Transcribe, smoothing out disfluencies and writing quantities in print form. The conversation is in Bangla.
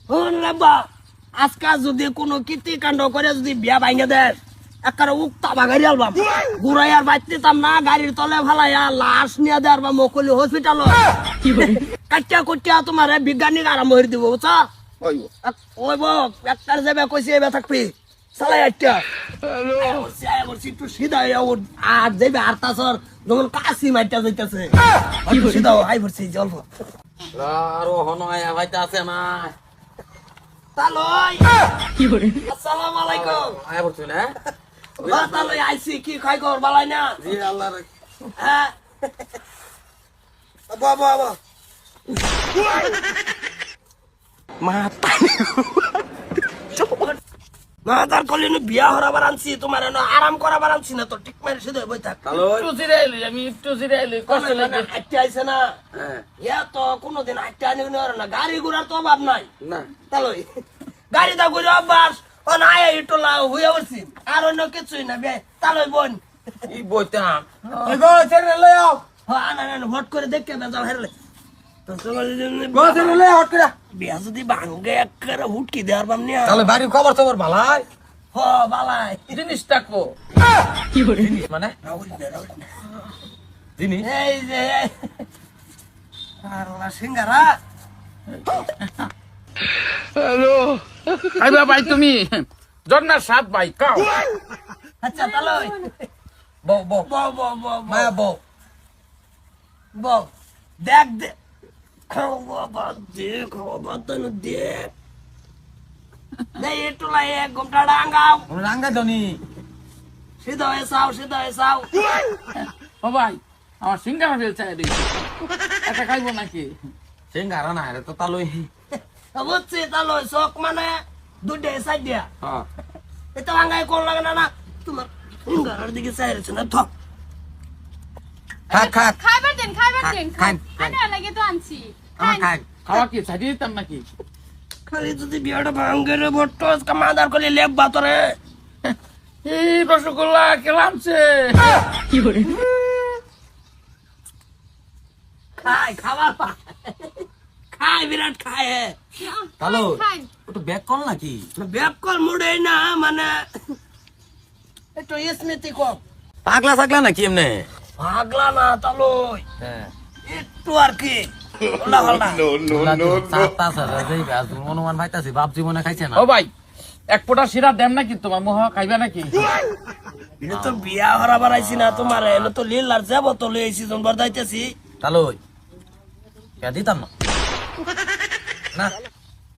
রাব্বা আজকা যদি কোনো কীর্তি কাণ্ড করে যদি বিয়া ভাঙে দেয় একটা উক্তা বাগারি আলবাম ঘুরাই আর বাইতেতাম না গাড়ির তলে ফেলাইয়া লাশ নিয়ে দেওয়ার বা মকলি হসপিটাল কাটিয়া কুটিয়া তোমার বিজ্ঞানী আরাম হয়ে দিব বুঝছা ওই একটার যাবে কইছে এবার থাকবি চালাই একটা একটু সিধা আর যাবে আর তাছর যখন কাশি মাইটা যাইতেছে সিধাও আই ভরছি জল আরো হনয় ভাইতে আছে না তালই আসসালামু আলাইকুম আয় বলছো না তালই আইছি কি খাই কর বালাই না জি আল্লাহ হ্যাঁ বাবা বাবা তার কলিনে বিয়া হরাবার আনছি তোমার আরাম করাবার আনছি না তো ঠিক মারি শুধু বই থাক একটু জিরাইলি আমি একটু জিরাইলি কষ্ট লাগে হাঁটতে আইছে না ইয়া তো কোনোদিন হাঁটতে আনি না গাড়ি ঘোড়ার তো অভাব নাই না তালই গাড়ি দা ঘুরে অভ্যাস ও না ইটোলা হইয়া উঠছি আর অন্য কিছুই না বে তালই বোন এই বইতাম গো ছেড়ে লই আও হ্যাঁ না না ভোট করে দেখকে বেজাল হেরলে তো গো ছেড়ে লই হট করে বিয়া যদি ভাঙ্গে একবারে হুটকি দেওয়ার বাম নিয়া তাহলে বাড়ির খবর খবর ভালাই হ বালাই জিনিসটা কো কি করে জিনিস মানে জিনিস এই যে আল্লাহ সিঙ্গারা আইবা ভাই তুমি জন্নার সাত ভাই কাও আচ্ছা তালই বউ বউ বউ বউ বউ মায়া বউ বউ দেখ দে খাওয়া তনু দেখ দেখ একটু লাই এক ঘন্টা ডাঙ্গাও রাঙ্গা ধনি সিধা হয়ে চাও ও ভাই আমার সিঙ্গারা বেল চাই দিয়েছি এটা খাইবো নাকি সিঙ্গারা না রে তো তালই বুঝছি তালই চক মানে দুইটা সাইড দিয়া হ্যাঁ এটা ভাঙ্গাই কোন লাগে না না তোমার সিঙ্গারার দিকে চাই রয়েছে না থক খাক খাক খাইবার দেন খান, আনে লাগে তো আনছি আমার খাক খাওয়া কি ছাড়িয়ে দিতাম নাকি খালি যদি বিয়াটা ভাঙ্গে রে বট্টস কামাদার করলে লেপ বাতরে এই রসগোল্লা কেলামছে কি করে খাবার খায় বিরাট খায় তালো খাই একটু ব্যাক কল নাকি ব্যাকল মুড়ে না মানে একটু স্মৃতি কম পাগলা থাকলা নাকি এমনে ভাগলা না তালই হ্যাঁ একটু আর কি হল্লা হল্লা অনুমান ভাইতাছি বাপ জীবনে খাইছে না ও ভাই এক ফোঁটা সিরা দেন নাকি তোমার মোহ খাইবে নাকি এটা তো বিয়া হরা বানাইছি না তোমার এলো তো লীল আর যাবো তো লইছি জনবার দাইতেছি তালই দিতাম না না